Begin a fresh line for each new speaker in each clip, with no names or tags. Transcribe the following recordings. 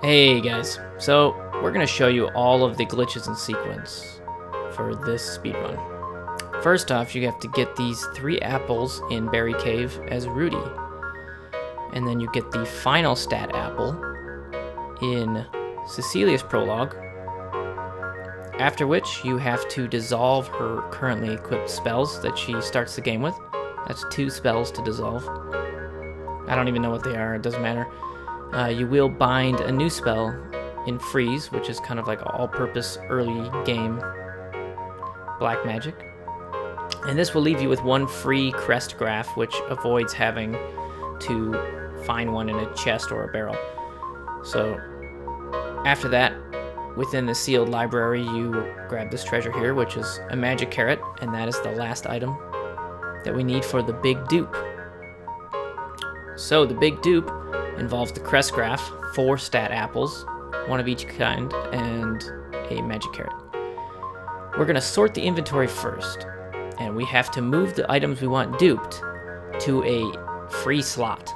Hey guys, so we're going to show you all of the glitches in sequence for this speedrun. First off, you have to get these 3 apples in Berry Cave as Rudy. And then you get the final stat apple in Cecilia's prologue. After which you have to dissolve her currently equipped spells that she starts the game with. That's 2 spells to dissolve. I don't even know what they are, it doesn't matter. You will bind a new spell in Freeze, which is kind of like all-purpose early game black magic. And this will leave you with 1 free crest graph, which avoids having to find one in a chest or a barrel. So after that, within the sealed library, you grab this treasure here, which is a magic carrot, and that is the last item that we need for the big dupe. So the big dupe involves the crest graph, 4 stat apples, 1 of each kind, and a magic carrot. We're going to sort the inventory first, and we have to move the items we want duped to a free slot,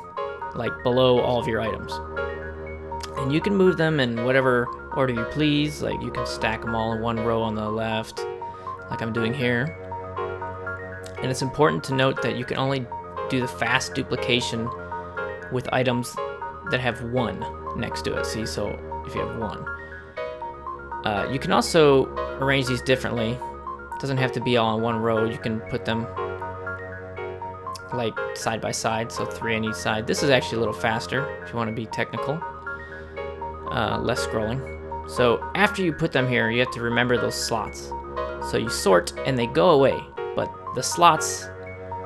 like below all of your items. And you can move them in whatever order you please, like you can stack them all in 1 row on the left, like I'm doing here. And it's important to note that you can only do the fast duplication with items that have 1 next to it. See, so if you have 1. You can also arrange these differently. It doesn't have to be all on 1 row. You can put them like side by side, so 3 on each side. This is actually a little faster if you want to be technical. Less scrolling. So after you put them here, you have to remember those slots. So you sort and they go away, but the slots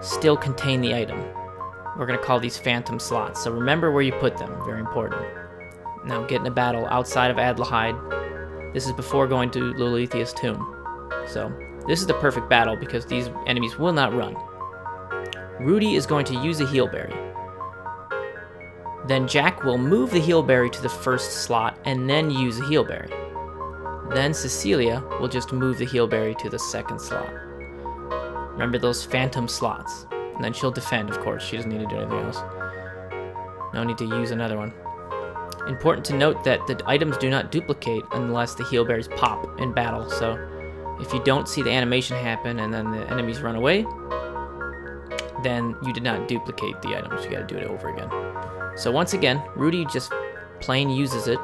still contain the item. We're going to call these phantom slots, so remember where you put them, very important. Now get in a battle outside of Adlehyde. This is before going to Lilithia's tomb. So this is the perfect battle because these enemies will not run. Rudy is going to use a heal berry. Then Jack will move the heal berry to the first slot and then use a heal berry. Then Cecilia will just move the heal berry to the 2nd slot. Remember those phantom slots. And then she'll defend, of course. She doesn't need to do anything else. No need to use another one. Important to note that the items do not duplicate unless the heal berries pop in battle. So if you don't see the animation happen and then the enemies run away, then you did not duplicate the items. You gotta do it over again. So once again, Rudy just plain uses it.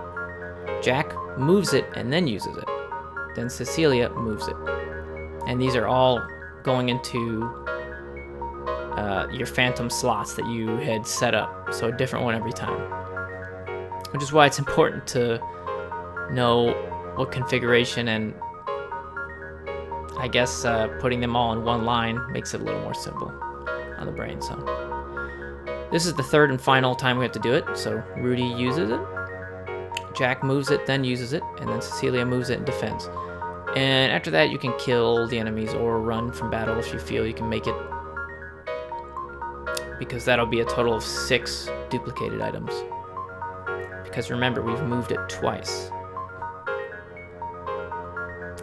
Jack moves it and then uses it. Then Cecilia moves it. And these are all going into your phantom slots that you had set up, so a different one every time. Which is why it's important to know what configuration, and I guess putting them all in 1 line makes it a little more simple on the brain. So this is the 3rd and final time we have to do it. So Rudy uses it, Jack moves it, then uses it, and then Cecilia moves it and defends. And after that, you can kill the enemies or run from battle if you feel you can make it, because that'll be a total of 6 duplicated items. Because remember, we've moved it twice.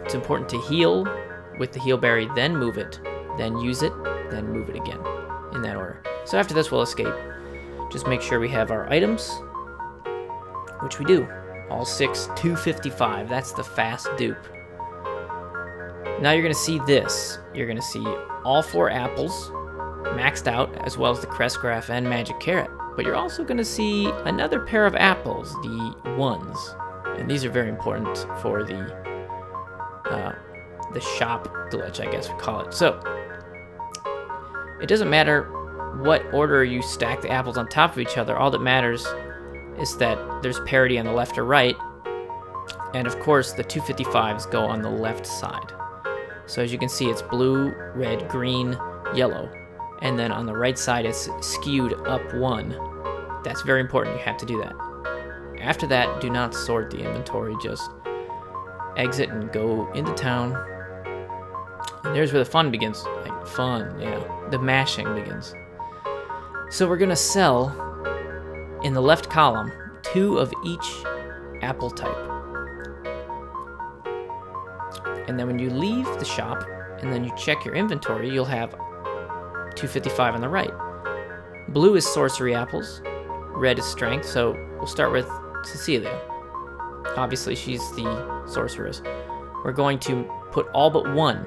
It's important to heal with the heal berry, then move it, then use it, then move it again, in that order. So after this, we'll escape. Just make sure we have our items, which we do. All 6, 255. That's the fast dupe. Now you're going to see this. You're going to see all 4 apples maxed out, as well as the crest graph and magic carrot. But you're also going to see another pair of apples, the 1s. And these are very important for the shop glitch, I guess we call it. So it doesn't matter what order you stack the apples on top of each other. All that matters is that there's parity on the left or right. And of course, the 255s go on the left side. So as you can see, it's blue, red, green, yellow. And then on the right side, it's skewed up 1. That's very important. You have to do that. After that, do not sort the inventory. Just exit and go into town. And there's where the fun begins. Like, fun, yeah. The mashing begins. So we're going to sell, in the left column, 2 of each apple type. And then when you leave the shop, and then you check your inventory, you'll have 255 on the right. Blue is sorcery apples, red is strength, so we'll start with Cecilia. Obviously, she's the sorceress. We're going to put all but one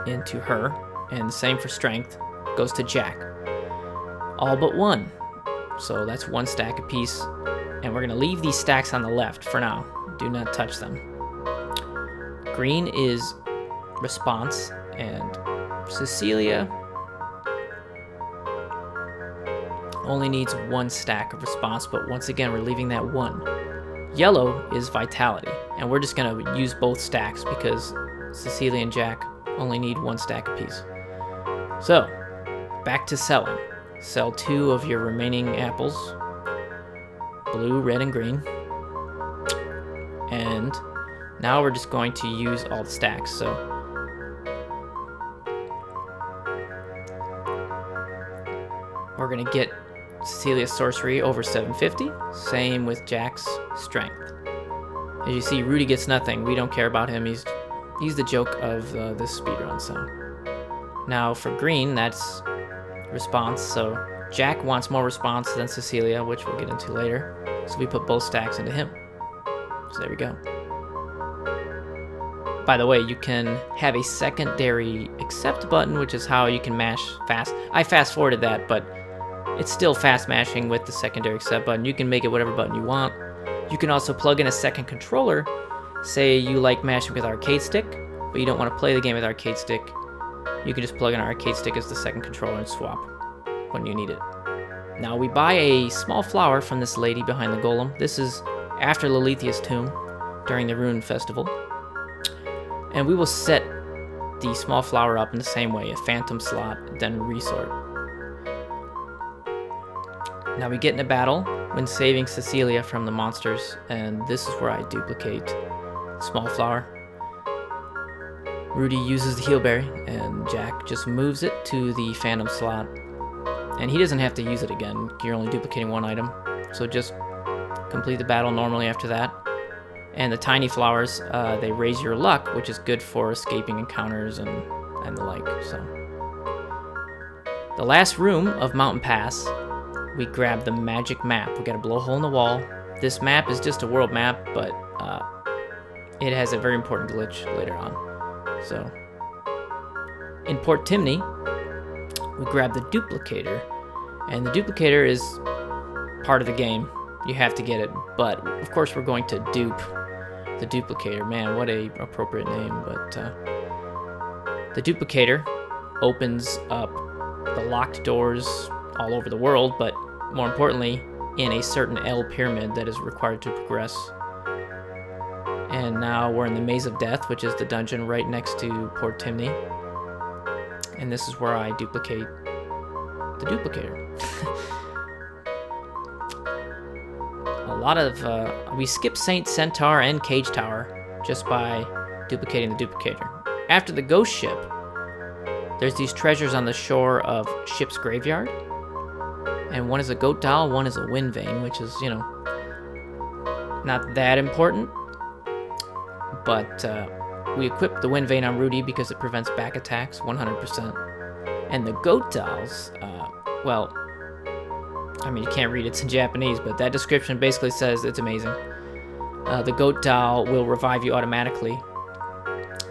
into her, and the same for strength goes to Jack. All but one. So that's 1 stack apiece, and we're going to leave these stacks on the left for now. Do not touch them. Green is response, and Cecilia only needs 1 stack of response, but once again, we're leaving that 1. Yellow is vitality, and we're just going to use both stacks because Cecilia and Jack only need 1 stack apiece. So, back to selling. Sell 2 of your remaining apples, blue, red, and green. And now we're just going to use all the stacks. So we're going to get Cecilia's sorcery over 750. Same with Jack's strength. As you see, Rudy gets nothing. We don't care about him. He's the joke of this speedrun. So now for green, that's response. So Jack wants more response than Cecilia, which we'll get into later. So we put both stacks into him. So there we go. By the way, you can have a secondary accept button, which is how you can mash fast. I fast forwarded that, but it's still fast mashing with the secondary accept button. You can make it whatever button you want. You can also plug in a second controller. Say you like mashing with arcade stick, but you don't want to play the game with arcade stick. You can just plug in an arcade stick as the second controller and swap when you need it. Now we buy a small flower from this lady behind the golem. This is after Lilithia's tomb during the Rune Festival. And we will set the small flower up in the same way, a phantom slot, then resort. Now we get in a battle when saving Cecilia from the monsters, and this is where I duplicate small flower. Rudy uses the healberry, and Jack just moves it to the phantom slot. And he doesn't have to use it again. You're only duplicating 1 item. So just complete the battle normally after that. And the tiny flowers, they raise your luck, which is good for escaping encounters and the like. So the last room of Mountain Pass, we grab the magic map. We gotta blow a hole in the wall. This map is just a world map, but it has a very important glitch later on. So in Port Timney, we grab the Duplicator, and the Duplicator is part of the game. You have to get it, but of course we're going to dupe the Duplicator. Man, what a appropriate name. But the Duplicator opens up the locked doors all over the world, but more importantly, in a certain L pyramid that is required to progress. And now we're in the Maze of Death, which is the dungeon right next to Port Timney. And this is where I duplicate the Duplicator. A lot of, we skip Saint Centaur and Cage Tower just by duplicating the Duplicator. After the ghost ship, there's these treasures on the shore of Ship's Graveyard. And one is a goat doll, one is a wind vane, which is, you know, not that important. But we equip the wind vane on Rudy because it prevents back attacks 100%. And the goat dolls, well, I mean, you can't read it, it's in Japanese, but that description basically says it's amazing. The goat doll will revive you automatically,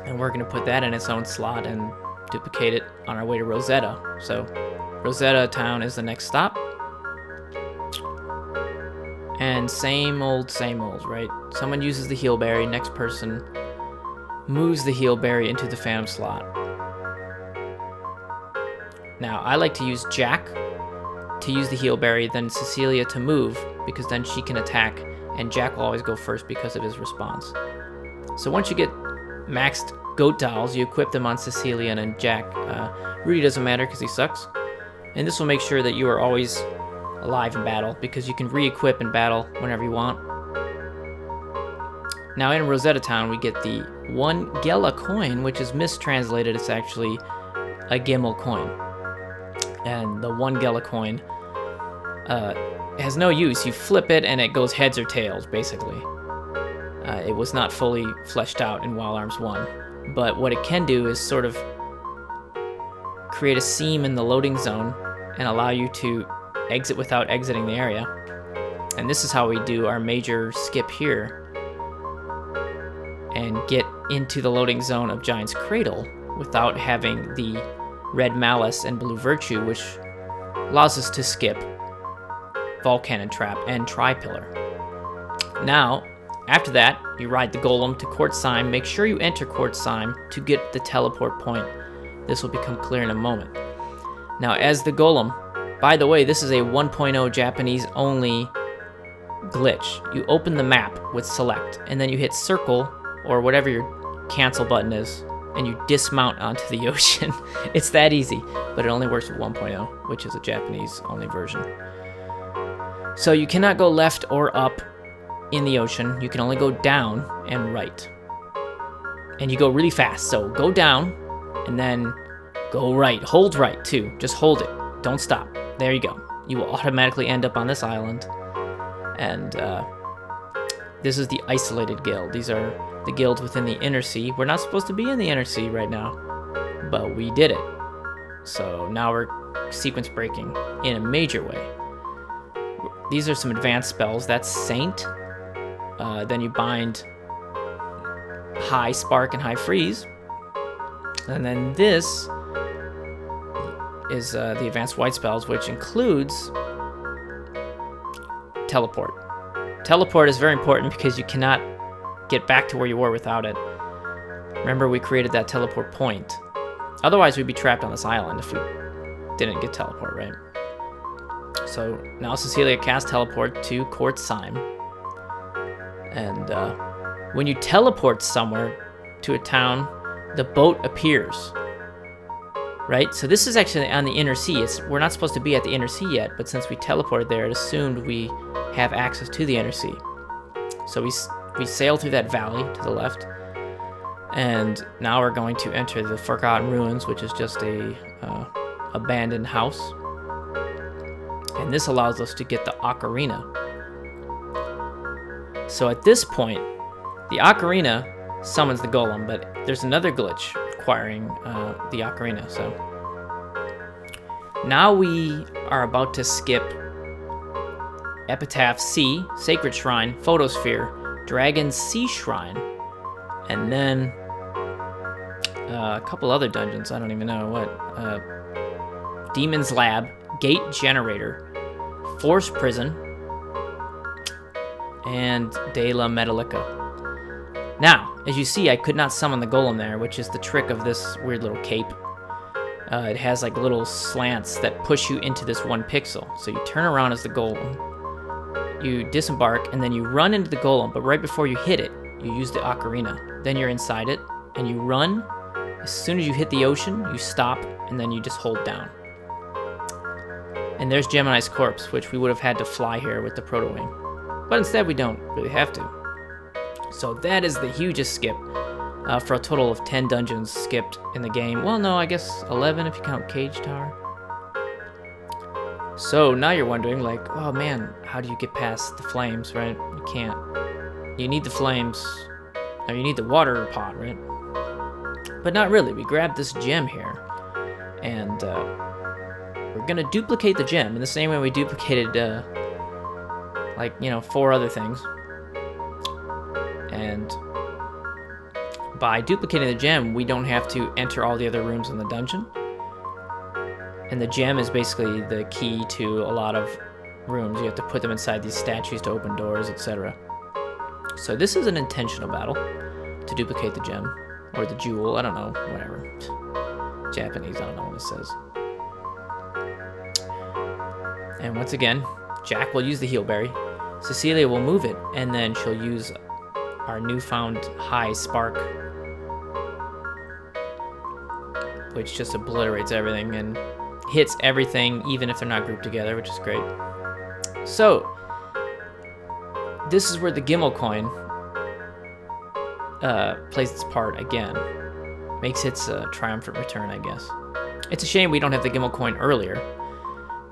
and we're going to put that in its own slot and duplicate it on our way to Rosetta. So Rosetta Town is the next stop. And same old, right? Someone uses the healberry, next person moves the healberry into the phantom slot. Now, I like to use Jack to use the healberry, then Cecilia to move, because then she can attack, and Jack will always go first because of his response. So once you get maxed goat dolls, you equip them on Cecilia and then Jack. Rudy doesn't matter because he sucks. And this will make sure that you are always alive in battle, because you can re-equip in battle whenever you want. Now in Rosetta Town, we get the 1 Gela coin, which is mistranslated. It's actually a Gimel coin. And the 1 Gela coin has no use. You flip it and it goes heads or tails, basically. It was not fully fleshed out in Wild Arms 1. But what it can do is sort of create a seam in the loading zone and allow you to exit without exiting the area. And this is how we do our major skip here. and get into the loading zone of Giant's Cradle without having the red Malice and blue Virtue, which allows us to skip Volcannon Trap and Tri-Pillar. Now, after that, you ride the Golem to Quartzheim. Make sure you enter Quartzheim to get the teleport point. This will become clear in a moment. Now, as the Golem, by the way, this is a 1.0 Japanese only glitch. You open the map with select, and then you hit circle, or whatever your cancel button is, and you dismount onto the ocean. It's that easy, but it only works with 1.0, which is a Japanese only version. So you cannot go left or up in the ocean. You can only go down and right. And you go really fast, so go down, and then go right. Hold right, too. Just hold it. Don't stop. There you go. You will automatically end up on this island. And this is the isolated guild. These are the guilds within the inner sea. We're not supposed to be in the inner sea right now, but we did it. So now we're sequence breaking in a major way. These are some advanced spells. That's Saint. Then you bind High Spark and High Freeze. And then this is the advanced white spells, which includes Teleport. Teleport is very important because you cannot get back to where you were without it. Remember, we created that teleport point. Otherwise, we'd be trapped on this island if we didn't get teleport, right? So now Cecilia casts teleport to Quartzheim. And when you teleport somewhere to a town, the boat appears. Right? So this is actually on the inner sea. We're not supposed to be at the inner sea yet, but since we teleported there, it assumed we have access to the inner sea. So we sail through that valley to the left, and now we're going to enter the Forgotten Ruins, which is just a abandoned house. And this allows us to get the Ocarina. So at this point, the Ocarina summons the Golem, but there's another glitch requiring the Ocarina. So now we are about to skip Epitaph Sea, Sacred Shrine, Photosphere, Dragon Sea Shrine, and then a couple other dungeons. I don't even know what. Demon's Lab, Gate Generator, Force Prison, and De La Metalica. Now, as you see, I could not summon the Golem there, which is the trick of this weird little cape. It has like little slants that push you into this 1 pixel. So you turn around as the Golem, you disembark, and then you run into the Golem, but right before you hit it, you use the Ocarina. Then you're inside it, and you run. As soon as you hit the ocean, you stop, and then you just hold down. And there's Gemini's corpse, which we would have had to fly here with the Proto-Wing. But instead, we don't really have to. So that is the hugest skip, for a total of 10 dungeons skipped in the game. Well, no, I guess 11 if you count Cage Tower. So now you're wondering, like, oh man, how do you get past the flames, right? You can't. You need the flames, or you need the water pot, right? But not really. We grabbed this gem here, and we're gonna duplicate the gem in the same way we duplicated, 4 other things. And by duplicating the gem, we don't have to enter all the other rooms in the dungeon. And the gem is basically the key to a lot of rooms. You have to put them inside these statues to open doors, etc. So this is an intentional battle to duplicate the gem, or the jewel, I don't know, whatever. Japanese, I don't know what it says. And once again, Jack will use the heal berry. Cecilia will move it, and then she'll use our newfound High Spark, which just obliterates everything and hits everything, even if they're not grouped together, which is great. So, this is where the Gimel coin plays its part again. Makes its triumphant return, I guess. It's a shame we don't have the Gimel coin earlier,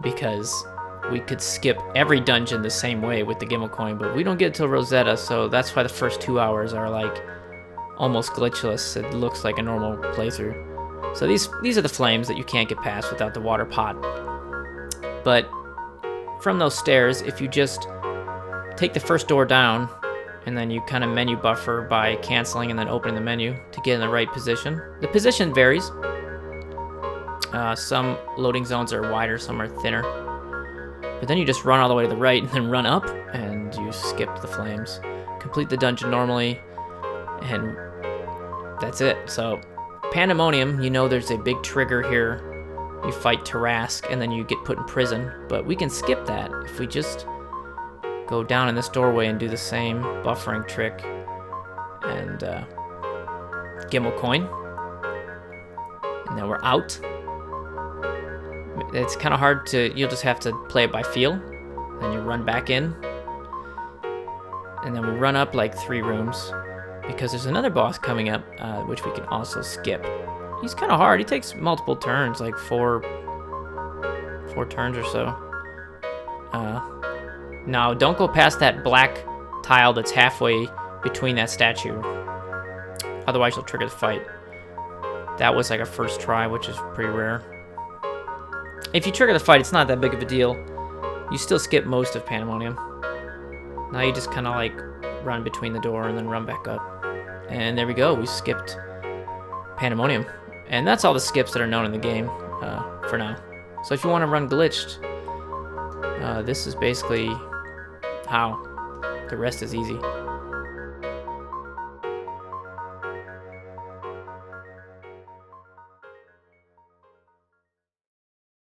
because we could skip every dungeon the same way with the Gimel coin, but we don't get it till Rosetta, so that's why the first 2 hours are like almost glitchless. It looks like a normal playthrough. So these are the flames that you can't get past without the water pot. But from those stairs, if you just take the first door down and then you kind of menu buffer by canceling and then opening the menu to get in the right position. The position varies. Some loading zones are wider, some are thinner. But then you just run all the way to the right and then run up, and you skip the flames. Complete the dungeon normally, and that's it. So, Pandemonium, you know there's a big trigger here. You fight Tarask, and then you get put in prison. But we can skip that if we just go down in this doorway and do the same buffering trick. And Gimel coin. And then we're out. It's kind of hard to, you'll just have to play it by feel. Then you run back in. And then we run up like 3 rooms. Because there's another boss coming up, which we can also skip. He's kind of hard. He takes multiple turns, like 4 turns or so. Now, don't go past that black tile that's halfway between that statue. Otherwise, you'll trigger the fight. That was like a first try, which is pretty rare. If you trigger the fight, it's not that big of a deal. You still skip most of Pandemonium. Now you just kind of like run between the door and then run back up. And there we go, we skipped Pandemonium. And that's all the skips that are known in the game for now. So if you want to run glitched, this is basically how. The rest is easy.